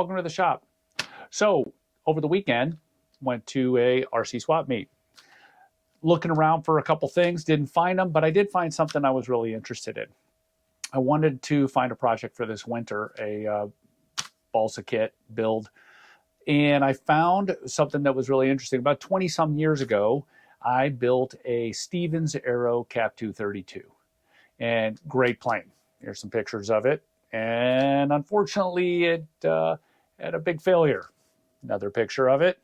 Welcome to the shop. So over the weekend, went to a RC swap meet. Looking around for a couple things, didn't find them, but I did find something I was really interested in. I wanted to find a project for this winter, a balsa kit build, and I found something that was really interesting. About 20 some years ago, I built a StevensAero Cap232, and great plane. Here's some pictures of it. And unfortunately, it had a big failure. Another picture of it.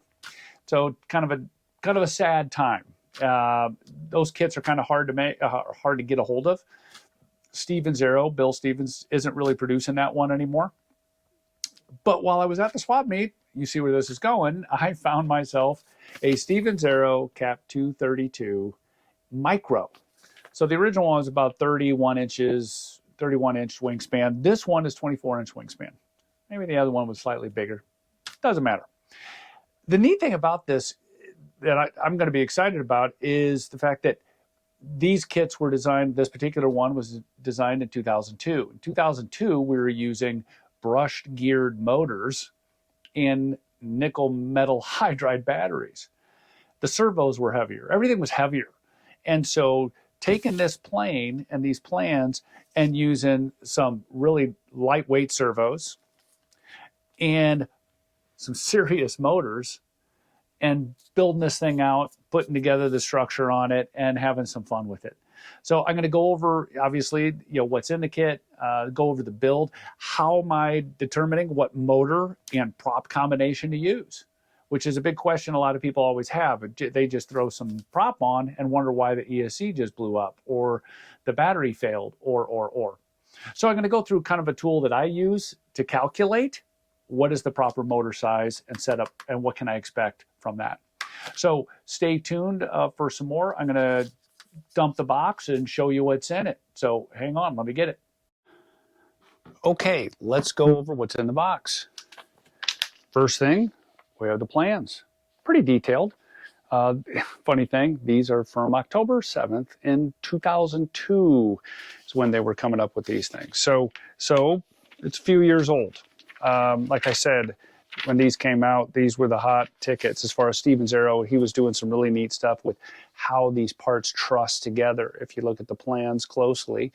So kind of a sad time. Those kits are kind of hard to make, hard to get a hold of. Stevens Aero, Bill Stevens, isn't really producing that one anymore. But while I was at the swap meet, you see where this is going, I found myself a Stevens Aero Cap232 Micro. So the original one was about 31 inch wingspan. This one is 24-inch wingspan. Maybe the other one was slightly bigger. Doesn't matter. The neat thing about this that I'm going to be excited about is the fact that these kits were designed, this particular one was designed in 2002. In 2002, we were using brushed geared motors in nickel metal hydride batteries. The servos were heavier. Everything was heavier. And so taking this plane and these plans and using some really lightweight servos and some serious motors and building this thing out, putting together the structure on it and having some fun with it. So I'm going to go over, obviously, what's in the kit, go over the build. How am I determining what motor and prop combination to use? Which is a big question a lot of people always have. They just throw some prop on and wonder why the ESC just blew up or the battery failed or. So I'm going to go through kind of a tool that I use to calculate what is the proper motor size and setup and what can I expect from that. So stay tuned for some more. I'm going to dump the box and show you what's in it. So hang on, let me get it. Okay, let's go over what's in the box. First thing, we have the plans. Pretty detailed. Funny thing, these are from October 7th in 2002 is when they were coming up with these things. So it's a few years old. Like I said, when these came out, these were the hot tickets as far as Stevens Aero. He was doing some really neat stuff with how these parts truss together. If you look at the plans closely,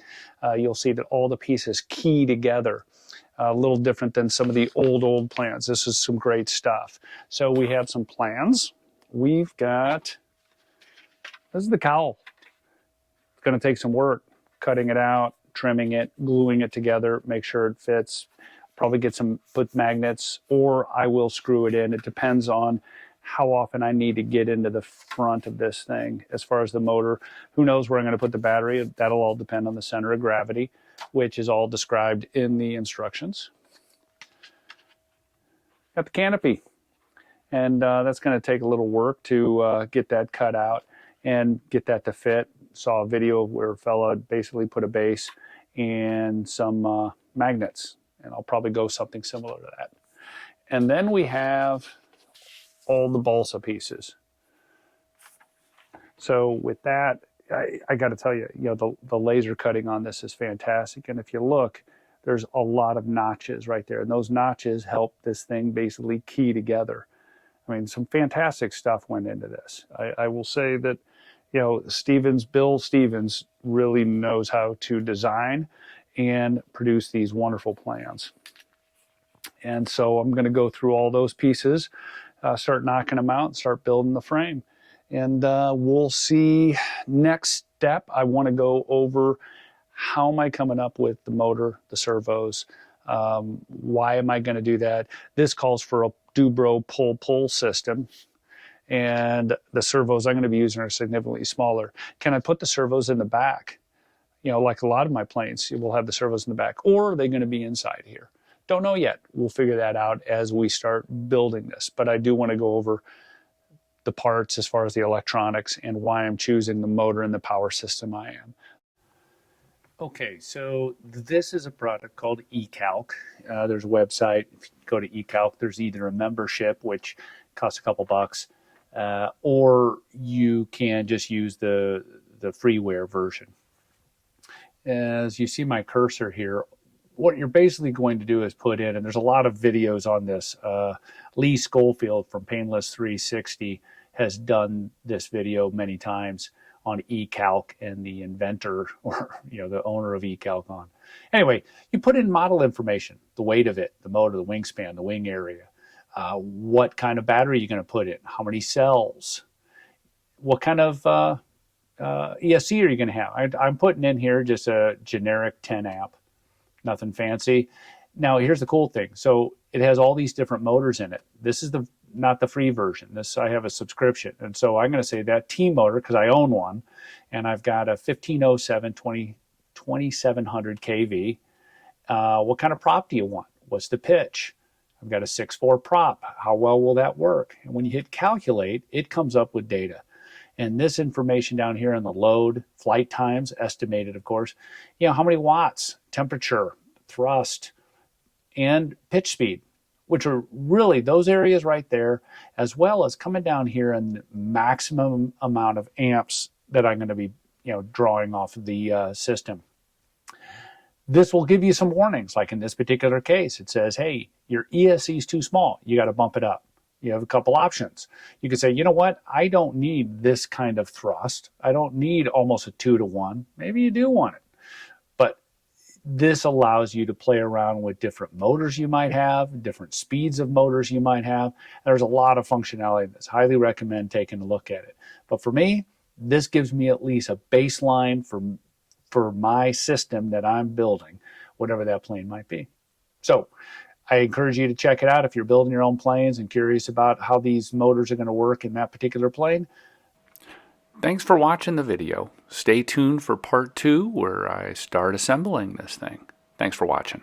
you'll see that all the pieces key together. A little different than some of the old plans. This is some great stuff. So we have some plans. We've got, this is the cowl. It's going to take some work, cutting it out, trimming it, gluing it together, make sure it fits. Probably get some foot magnets, or I will screw it in. It depends on how often I need to get into the front of this thing. As far as the motor, who knows where I'm going to put the battery? That'll all depend on the center of gravity, which is all described in the instructions. Got the canopy, and that's going to take a little work to get that cut out and get that to fit. Saw a video where a fella basically put a base and some magnets, and I'll probably go something similar to that. And then we have all the balsa pieces. So with that, I got to tell you, the laser cutting on this is fantastic. And if you look, there's a lot of notches right there. And those notches help this thing basically key together. I mean, some fantastic stuff went into this. I will say that, Bill Stevens really knows how to design and produce these wonderful plans. And so I'm going to go through all those pieces, start knocking them out, and start building the frame. And we'll see next step. I want to go over how am I coming up with the motor, the servos, why am I going to do that? This calls for a Dubro pull-pull system. And the servos I'm going to be using are significantly smaller. Can I put the servos in the back? Like a lot of my planes, we'll have the servos in the back, or are they going to be inside here? Don't know yet. We'll figure that out as we start building this. But I do want to go over the parts as far as the electronics and why I'm choosing the motor and the power system I am. Okay, so this is a product called eCalc. There's a website. If you go to eCalc, there's either a membership, which costs a couple bucks, or you can just use the freeware version. As you see my cursor here, what you're basically going to do is put in, and there's a lot of videos on this. Lee Schofield from Painless 360 has done this video many times on eCalc, and the inventor, or the owner of eCalc on. Anyway, you put in model information, the weight of it, the motor, the wingspan, the wing area, what kind of battery you're going to put in, how many cells, what kind of ESC are you going to have. I'm putting in here just a generic 10 amp, nothing fancy. Now, here's the cool thing. So it has all these different motors in it. This is not the free version. I have a subscription. And so I'm going to say that T motor, because I own one, and I've got a 1507 2700 kV. What kind of prop do you want? What's the pitch? I've got a 6.4 prop. How well will that work? And when you hit calculate, it comes up with data. And this information down here on the load, flight times, estimated, of course, how many watts, temperature, thrust, and pitch speed, which are really those areas right there, as well as coming down here and the maximum amount of amps that I'm going to be drawing off of the system. This will give you some warnings, like in this particular case. It says, hey, your ESC is too small. You got to bump it up. You have a couple options. You could say, you know what? I don't need this kind of thrust. I don't need almost a 2-to-1. Maybe you do want it. But this allows you to play around with different motors you might have, different speeds of motors you might have. There's a lot of functionality in this. Highly recommend taking a look at it. But for me, this gives me at least a baseline for my system that I'm building, whatever that plane might be. So I encourage you to check it out if you're building your own planes and curious about how these motors are going to work in that particular plane. Thanks for watching the video. Stay tuned for part 2 where I start assembling this thing. Thanks for watching.